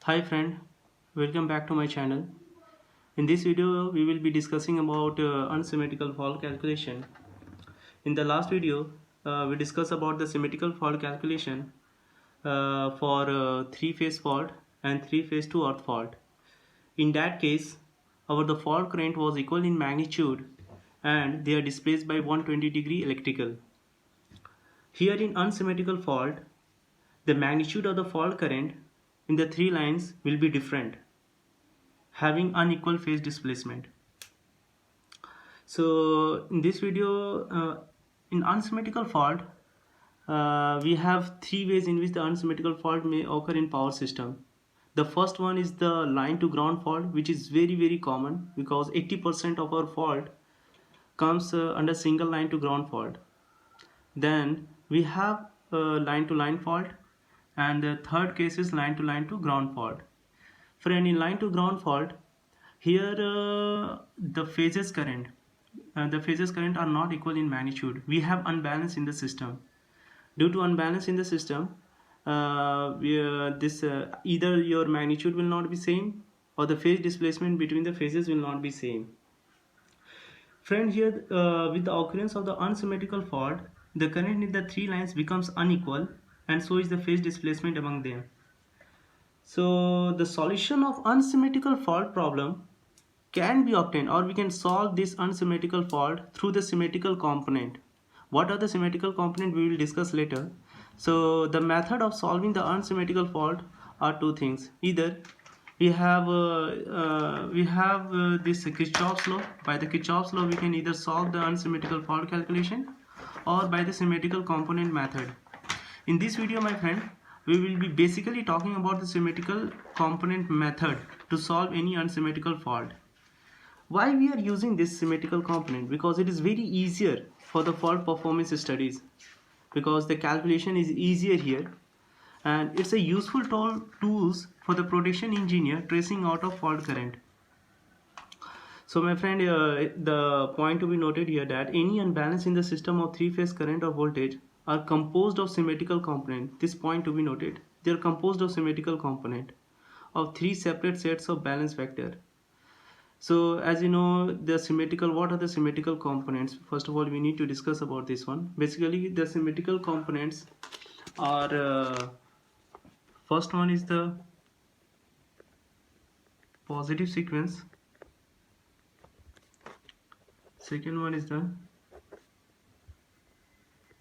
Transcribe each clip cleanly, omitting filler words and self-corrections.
Hi friend, welcome back to my channel. In this video we will be discussing about unsymmetrical fault calculation. In the last video we discussed about the symmetrical fault calculation for three-phase fault and three-phase to earth fault. In that case our the fault current was equal in magnitude and they are displaced by 120-degree electrical. Here in unsymmetrical fault the magnitude of the fault current in the three lines will be different, having unequal phase displacement. So in this video, in unsymmetrical fault, we have three ways in which the unsymmetrical fault may occur in power system. The first one is the line to ground fault, which is very common because 80% of our fault comes under single line to ground fault. Then we have line to line fault, and the third case is line to ground fault. For any line to ground fault, here the phases current are not equal in magnitude. We have unbalance in the system. Due to unbalance in the system, either your magnitude will not be same or the phase displacement between the phases will not be same. Friend, here with the occurrence of the unsymmetrical fault, the current in the three lines becomes unequal, and so is the phase displacement among them. So the solution of unsymmetrical fault problem can be obtained, or we can solve this unsymmetrical fault through the symmetrical component. What are the symmetrical component we will discuss later. So the method of solving the unsymmetrical fault are two things. Either we have this Kirchhoff's law. By the Kirchhoff's law we can either solve the unsymmetrical fault calculation or by the symmetrical component method. In this video, my friend, we will be basically talking about the symmetrical component method to solve any unsymmetrical fault. Why we are using this symmetrical component? Because it is very easier for the fault performance studies, because the calculation is easier here, and it's a useful tools for the protection engineer tracing out of fault current. So my friend, the point to be noted here that any unbalance in the system of three-phase current or voltage are composed of symmetrical component. This point to be noted. They are composed of symmetrical component of three separate sets of balance vector. So as you know, what are the symmetrical components? First of all, we need to discuss about this one. Basically, the symmetrical components are first one is the positive sequence, second one is the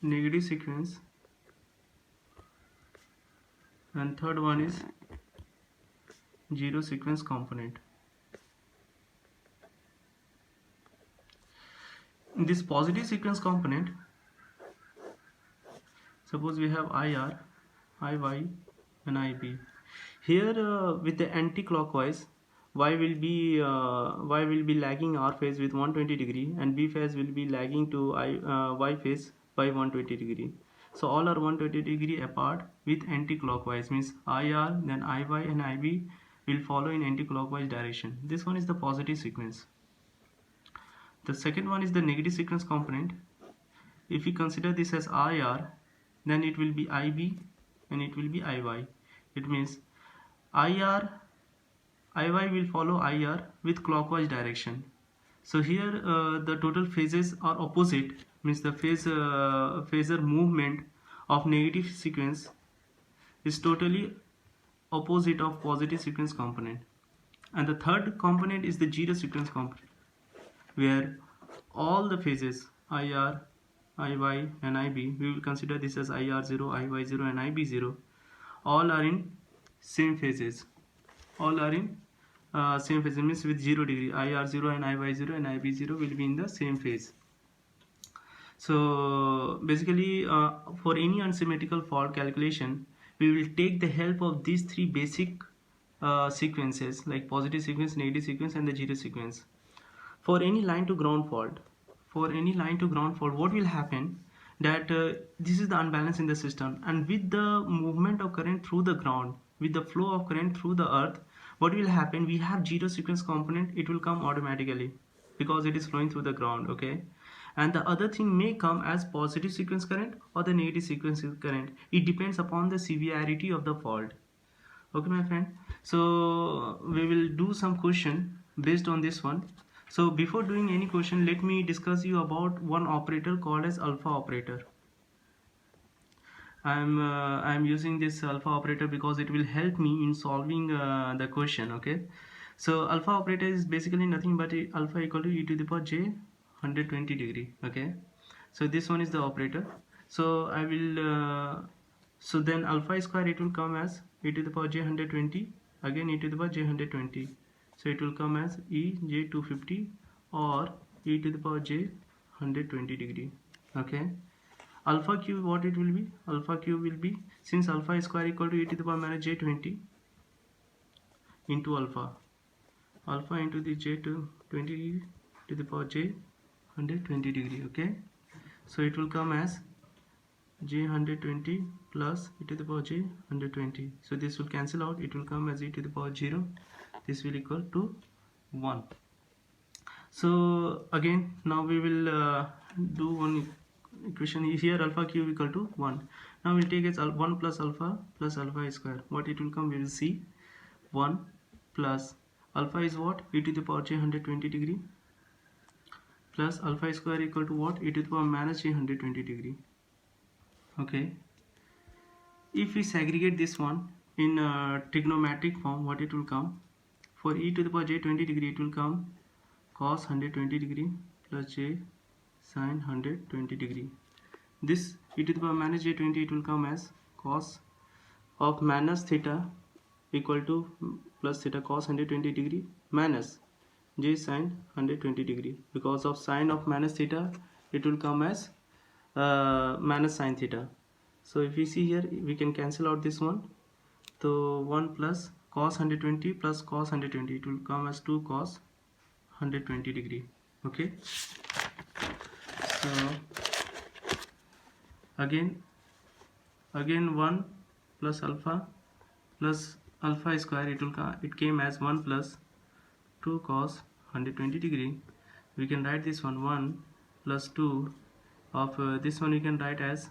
negative sequence, and third one is zero sequence component. In this positive sequence component, suppose we have IR, IY and IB. Here with the anti-clockwise, Y will be lagging R phase with 120 degree and B phase will be lagging to Y phase by 120 degree. So all are 120 degree apart with anti-clockwise, means IR, then IY and IB will follow in anti-clockwise direction. This one is the positive sequence. The second one is the negative sequence component. If we consider this as IR, then it will be IB and it will be IY. It means IY will follow IR with clockwise direction. So here the total phases are opposite, means the phasor movement of negative sequence is totally opposite of positive sequence component. And the third component is the zero sequence component, where all the phases IR, IY and IB, we will consider this as IR0, IY0 and IB0, all are in same phases. All are in same phase, means with 0 degree. IR0 and IY0 and IB0 will be in the same phase. So basically for any unsymmetrical fault calculation, we will take the help of these three basic sequences, like positive sequence, negative sequence and the zero sequence. For any line to ground fault, what will happen that this is the unbalance in the system, and with the movement of current through the ground, with the flow of current through the earth, what will happen, we have zero sequence component, it will come automatically because it is flowing through the ground, okay? And the other thing may come as positive sequence current or the negative sequence current. It depends upon the severity of the fault, Okay, my friend. So we will do some question based on this one. So before doing any question, let me discuss you about one operator called as alpha operator. I'm using this alpha operator because it will help me in solving the question. Okay, so alpha operator is basically nothing but alpha equal to e to the power j 120 degree. Okay, so this one is the operator. So I will so then alpha square, it will come as e to the power j 120, again e to the power j 120, so it will come as e j 250 or e to the power j 120 degree. Okay, alpha cube, what it will be? Alpha cube will be, since alpha square equal to e to the power minus j20 into alpha into the j20 to the power j 120 degree. Okay, so it will come as j 120 plus e to the power j 120, so this will cancel out, it will come as e to the power 0, this will equal to 1. So again, now we will do one equation here, alpha cube equal to 1. Now we'll take as 1 plus alpha square, what it will come, we will see 1 plus alpha is what, e to the power j 120 degree, plus alpha square equal to what, e to the power minus j 120 degree. Okay, if we segregate this one in trigonometric form, what it will come, for e to the power j 20 degree, it will come cos 120 degree plus j sin 120 degree. This e to the power minus j20, it will come as cos of minus theta equal to plus theta cos 120 degree minus j sin 120 degree. Because of sine of minus theta, it will come as minus sin theta. So if we see here, we can cancel out this one. So 1 plus cos 120 plus cos 120, it will come as 2 cos 120 degree. Okay, so again 1 plus alpha square, it came as 1 plus 2 cos 120 degree. We can write this one 1 plus 2 of this one, we can write as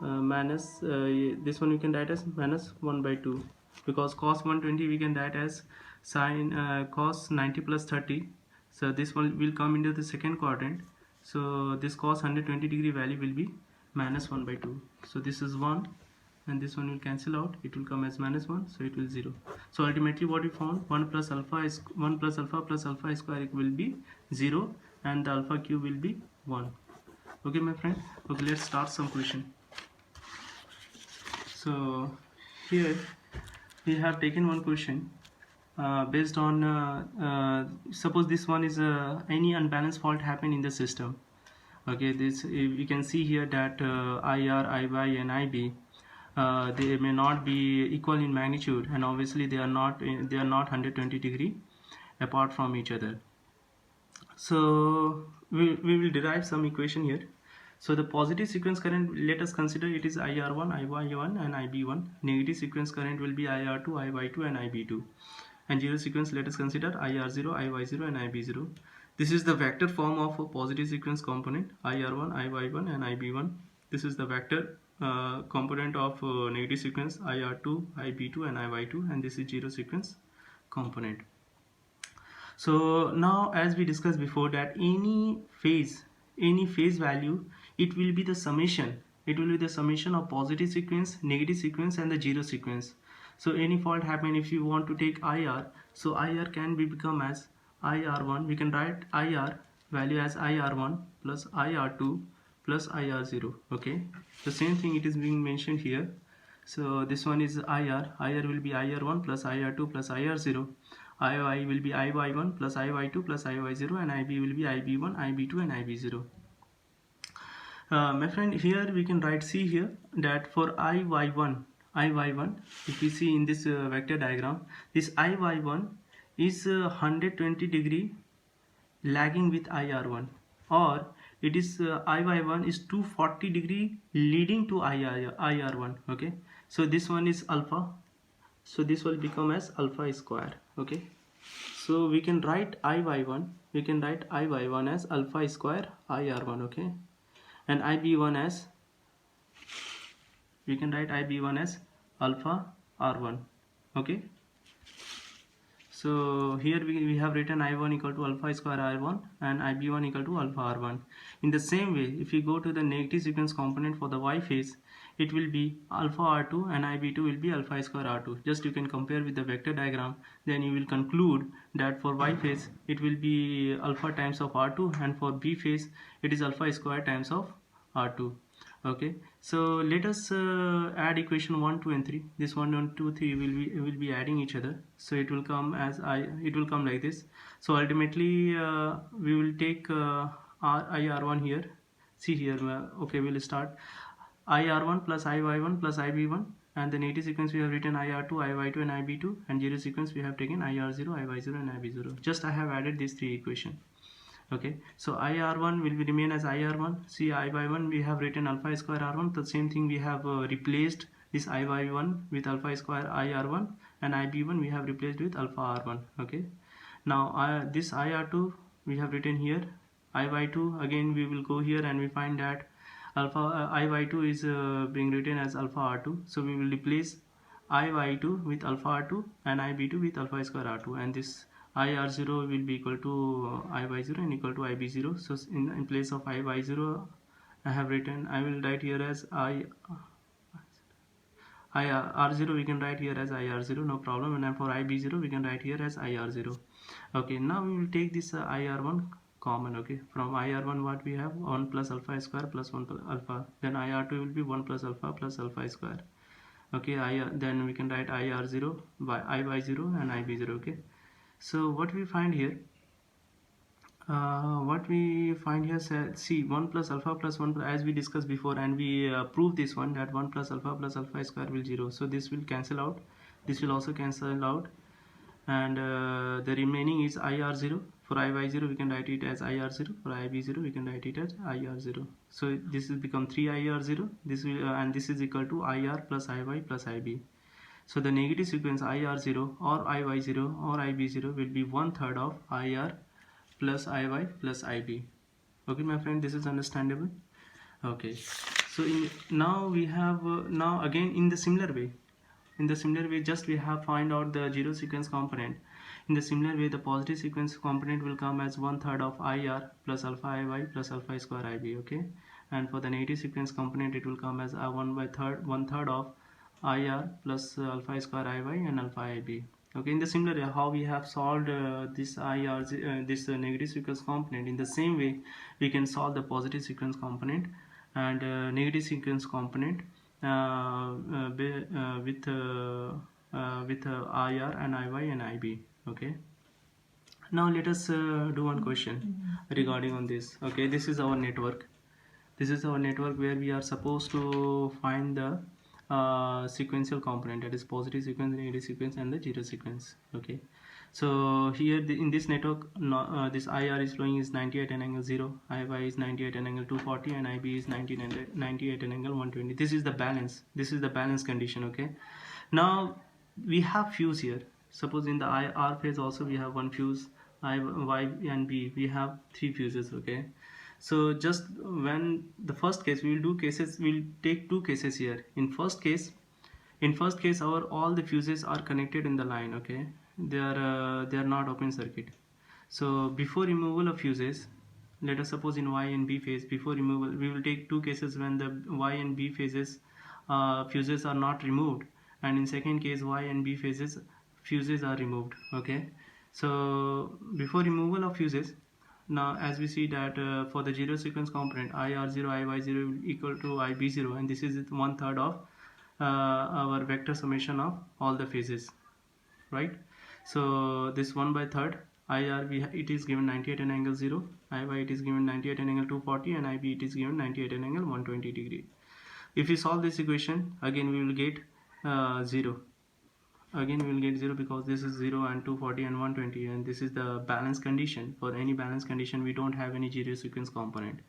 minus this one we can write as minus 1 by 2, because cos 120 we can write as sin cos 90 plus 30, so this one will come into the second quadrant, so this cos 120 degree value will be minus 1 by 2, so this is 1 and this one will cancel out, it will come as minus 1, so it will 0. So ultimately what we found, 1 plus alpha plus alpha square will be 0 and the alpha cube will be 1. Okay my friend, okay, let's start some question. So here we have taken one question based on suppose this one is any unbalanced fault happen in the system. Okay, this we can see here that IR, IY and IB, they may not be equal in magnitude, and obviously they are not 120 degree apart from each other. So we will derive some equation here. So the positive sequence current, let us consider it is IR1, IY1 and IB1. Negative sequence current will be IR2, IY2 and IB2. And zero sequence, let us consider IR0, IY0 and IB0. This is the vector form of a positive sequence component, IR1, IY1 and IB1. This is the vector component of negative sequence, IR2, IB2 and IY2, and this is zero sequence component. So now, as we discussed before, that any phase value, it will be the summation of positive sequence, negative sequence and the zero sequence. So any fault happen, if you want to take IR, so IR can be become as IR1, we can write IR value as IR1 plus IR2 plus IR0. Okay, the same thing it is being mentioned here. So this one is IR will be IR1 plus IR2 plus IR0. IY will be IY1 plus IY2 plus IY0, and IB will be IB1, IB2 and IB0. My friend, here we can write, see here, that for IY1, if we see in this vector diagram, this IY1 is 120 degree lagging with IR1, or it is IY1 is 240 degree leading to IR1. Okay, so this one is alpha, so this will become as alpha square. Okay, so we can write IY1 as alpha square IR1. Okay, and IB1 as we can write IB1 as alpha R1. Okay, so here we have written I1 equal to alpha square R1 and IB1 equal to alpha R1. In the same way, if you go to the negative sequence component for the Y phase, it will be alpha R2 and IB2 will be alpha square R2. Just you can compare with the vector diagram, then you will conclude that for Y phase it will be alpha times of R2 and for B phase it is alpha square times of R2. Okay, so let us add equation 1, 2 and 3. This 1 and 2 3 will be adding each other, so it will come as it will come like this. So ultimately we will take IR1 here. See here, okay, we'll start IR1 plus IY1 plus IB1, and the negative sequence we have written IR2, IY2 and IB2, and zero sequence we have taken IR0, IY0 and IB0. Just I have added these three equations. Okay, so IR1 will be remain as IR1. See, I by 1 we have written alpha square R1. The same thing we have replaced this I by 1 with alpha square IR1, and IB1 we have replaced with alpha R1. Okay, now this IR2 we have written here. I by 2 again we will go here and we find that alpha I by 2 is being written as alpha R2. So we will replace I by 2 with alpha R2 and IB2 with alpha square R2, and this IR0 will be equal to I by 0 and equal to IB0. So in place of I by 0 I have written, I will write here as IR0 we can write here as IR0, no problem, and then for IB0 we can write here as IR0. Okay, now we will take this IR1 common. Okay, from IR1 what we have 1 plus alpha square plus 1 plus alpha, then IR2 will be 1 plus alpha square. Okay, then we can write IR0 by I by 0 and IB0. Okay, so what we find here see 1 plus alpha plus 1 as we discussed before, and we proved this one that 1 plus alpha square will 0, so this will cancel out, this will also cancel out, and the remaining is IR0. For I by 0 we can write it as IR0, for IB0 we can write it as IR0. So this will become 3 IR0, this will and this is equal to IR plus IY plus IB. So the negative sequence IR0 or IY0 or IB0 will be 1/3 of IR plus IY plus IB. Okay, my friend, this is understandable. Okay, so now we have now again in the similar way, just we have find out the zero sequence component. In the similar way, the positive sequence component will come as 1/3 of IR plus alpha IY plus alpha square IB. Okay, and for the negative sequence component it will come as 1/3 of IR plus alpha square IY and alpha IB. Okay, in the similar way, how we have solved this negative sequence component, in the same way we can solve the positive sequence component and negative sequence component with IR and IY and IB. Okay, now let us do one question regarding on this. Okay, this is our network. This is our network where we are supposed to find the sequential component, that is positive sequence, negative sequence and the zero sequence. Okay, so here in this network this IR is flowing is 98 and angle 0, IY is 98 and angle 240, and IB is 98 and angle 120. This is the balance, this is the balance condition. Okay, now we have fuse here. Suppose in the IR phase also we have one fuse, I, Y and B, we have 3 fuses. Okay, so just when the first case we will do cases, we'll take 2 cases here. In first case our all the fuses are connected in the line. Okay, they are not open circuit. So before removal of fuses, let us suppose in Y and B phase, before removal we will take 2 cases when the Y and B phases fuses are not removed, and in second case Y and B phases fuses are removed. Okay, so before removal of fuses, now as we see that for the zero sequence component IR0 IY0 will equal to IB0, and this is 1/3 of our vector summation of all the phases, right? So this 1/3 IR it is given 98 and angle 0, IY it is given 98 and angle 240, and IB it is given 98 and angle 120 degree. If we solve this equation, again we will get 0. Again we will get 0 because this is 0 and 240 and 120, and this is the balance condition. For any balance condition we don't have any zero sequence component.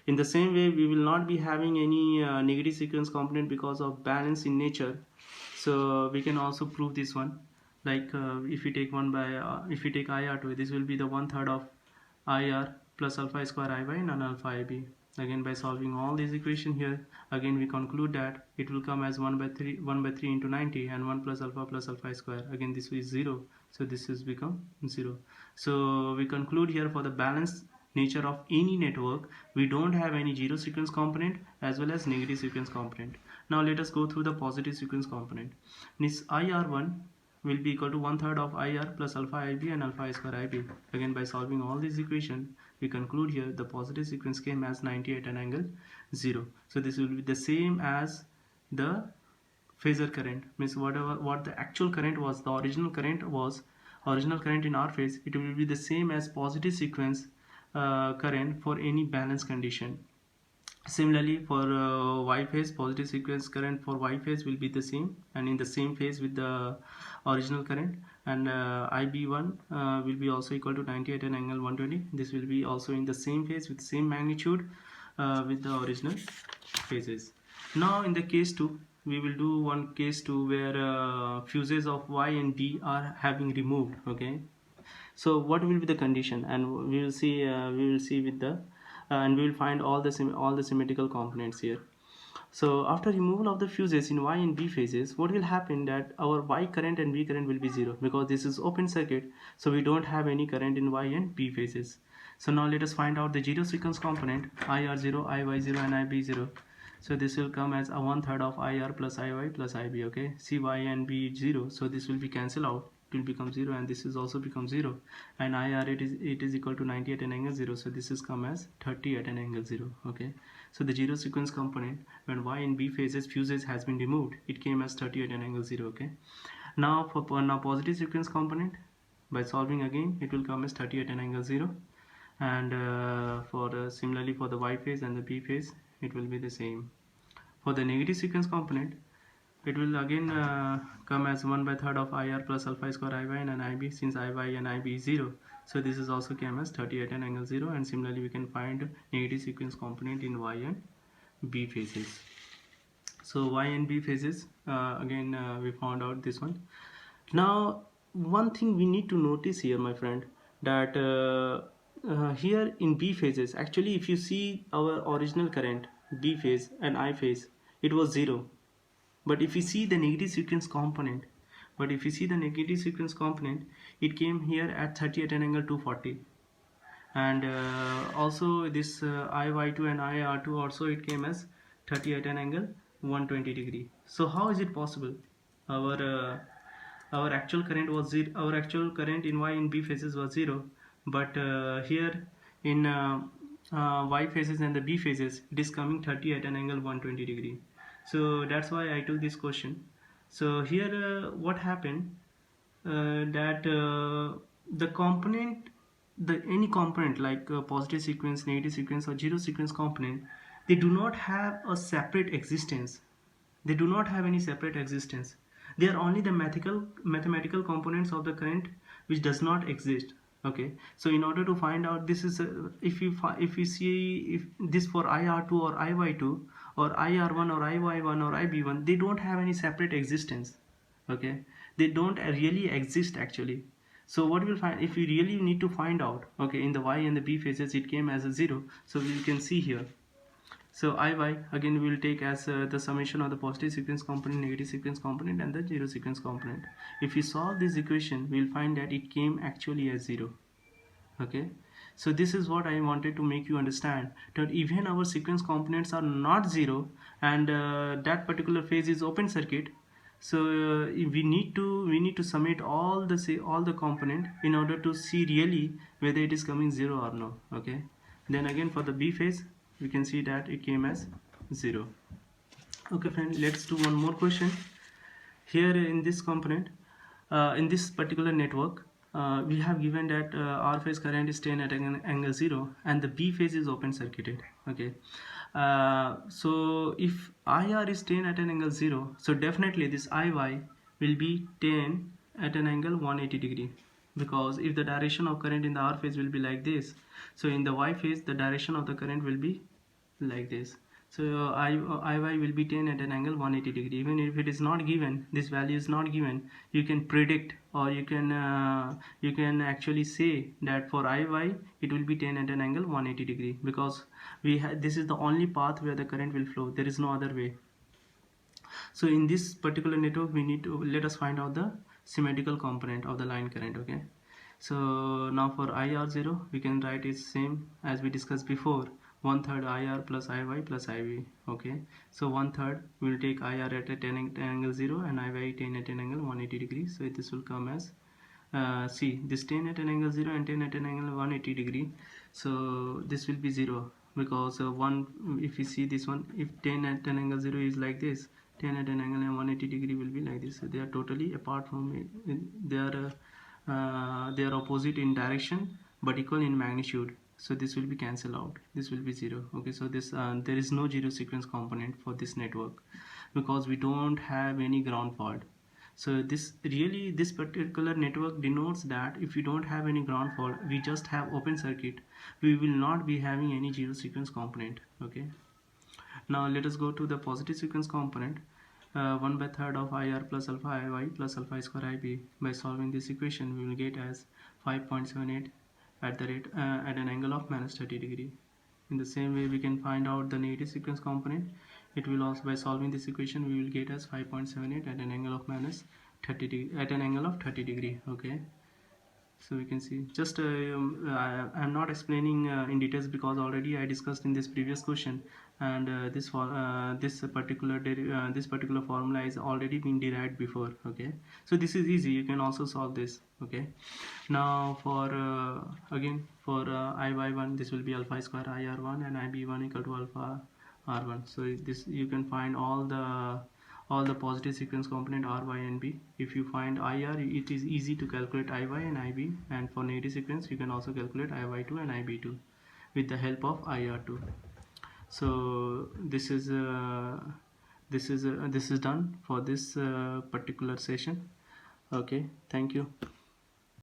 In the same way, we will not be having any negative sequence component because of balance in nature. So we can also prove this one, like if we take if we take IR2, this will be the 1/3 of IR plus alpha square IY and alpha IB. Again, by solving all these equation here, again we conclude that it will come as 1 by 3 into 90, and 1 plus alpha square. Again, this is 0, so this is become 0. So we conclude here, for the balanced nature of any network, we don't have any zero sequence component as well as negative sequence component. Now let us go through the positive sequence component. This IR1 will be equal to 1/3 of IR plus alpha IB and alpha square IB. Again, by solving all these equation, we conclude here the positive sequence came as 90 at an angle 0. So this will be the same as the phasor current, means what the actual current was, the original current in R phase, it will be the same as positive sequence current for any balance condition. Similarly, for Y phase, positive sequence current for Y phase will be the same and in the same phase with the original current, and IB1 will be also equal to 90 at an angle 120. This will be also in the same phase with same magnitude with the original phases. Now in the case 2, we will do one case 2 where fuses of Y and B are having removed. Okay, so what will be the condition, and we will see with the and we will find all the symmetrical components here. So after removal of the fuses in Y and B phases, what will happen, that our Y current and B current will be 0, because this is open circuit, so we don't have any current in Y and B phases. So now let us find out the zero sequence component, IR0, IY0 and IB0. So this will come as a 1/3 of IR plus IY plus IB. Okay, CY and B 0, so this will be cancelled out, it will become 0, and this is also become 0, and IR it is equal to 90 at an angle 0, so this is come as 30 at an angle 0. Okay, so the zero sequence component when Y and B phases fuses has been removed, it came as 30 at an angle 0. Okay, now for positive sequence component, by solving again, it will come as 30 at an angle 0, and similarly for the Y phase and the B phase, it will be the same. For the negative sequence component, it will again come as 1/3 of IR plus alpha square IY and IB, since IY and IB is 0, so this is also came as 30 at an angle 0, and similarly we can find negative sequence component in Y and B phases. So Y and B phases, again we found out this one. Now one thing we need to notice here, my friend, that here in B phases, actually if you see our original current B phase and I phase, it was 0, but if you see the negative sequence component, it came here at 30 at an angle 240, and also this IY2 and IR2 also, it came as 30 at an angle 120 degree. So how is it possible? Our actual current was 0, our actual current in Y and B phases was 0, but here in Y phases and the B phases, it is coming 30 at an angle 120 degree. So that's why I took this question. So here what happened, that the component, any component like positive sequence, negative sequence or zero sequence component, they do not have a separate existence. They do not have any separate existence. They are only the mathematical components of the current which does not exist. Okay, so in order to find out, this is if you see, if this for IR2 or IY2 or IR1 or IY1 or IB1, they don't have any separate existence. Okay, they don't really exist actually. So what we'll find, if we really need to find out, okay, in the Y and the B phases it came as a 0, so we can see here. So IY again we will take as the summation of the positive sequence component, negative sequence component and the zero sequence component. If we solve this equation, we will find that it came actually as 0. Okay, so this is what I wanted to make you understand, that even our sequence components are not 0, and that particular phase is open circuit. So we need to summate all the component in order to see really whether it is coming 0 or no. Okay, then again for the B phase, we can see that it came as 0. Okay friend, let's do one more question. Here in this component, in this particular network, we have given that R phase current is 10 at an angle 0 and the B phase is open circuited. Okay, so if IR is 10 at an angle 0, so definitely this IY will be 10 at an angle 180 degree, because if the direction of current in the R phase will be like this, so in the Y phase the direction of the current will be like this. So IY will be 10 at an angle 180 degree. Even if it is not given, this value is not given, you can predict, or you can actually say that for IY it will be 10 at an angle 180 degree, because this is the only path where the current will flow. There is no other way. So in this particular network, we need to let us find out the symmetrical component of the line current. Okay, so now for IR0 we can write it same as we discussed before, 1/3 IR plus IY plus IB. Okay, so 1/3 will take IR at a 10 angle 0 and IY 10 at an angle 180 degrees. So this will come as see, this 10 at an angle 0 and 10 at an angle 180 degree. So this will be 0, because if you see this one, if 10 at an angle 0 is like this, 10 at an angle and 180 degree will be like this. So they are totally apart from it. They are opposite in direction but equal in magnitude. So this will be cancelled out, this will be 0. Okay, so this there is no zero sequence component for this network, because we don't have any ground fault. So this particular network denotes that if you don't have any ground fault, we just have open circuit, we will not be having any zero sequence component. Okay, now let us go to the positive sequence component. 1/3 of IR plus alpha IY plus alpha square IB. By solving this equation, we will get as 5.78 at the rate at an angle of minus 30 degree. In the same way, we can find out the negative sequence component. It will also, by solving this equation, we will get as 5.78 at an angle of minus 30 degree, at an angle of 30 degree. Okay, so we can see, just I'm not explaining in details, because already I discussed in this previous question, and this particular formula is already been derived before. Okay, so this is easy, you can also solve this. Okay, now for again for IY1, this will be alpha square IR1 and IB1 equal to alpha R1. So this, you can find all the positive sequence component R, Y and B. If you find IR, it is easy to calculate IY and IB, and for negative sequence you can also calculate IY2 and IB2 with the help of IR2. So this is done for this particular session. Okay, thank you.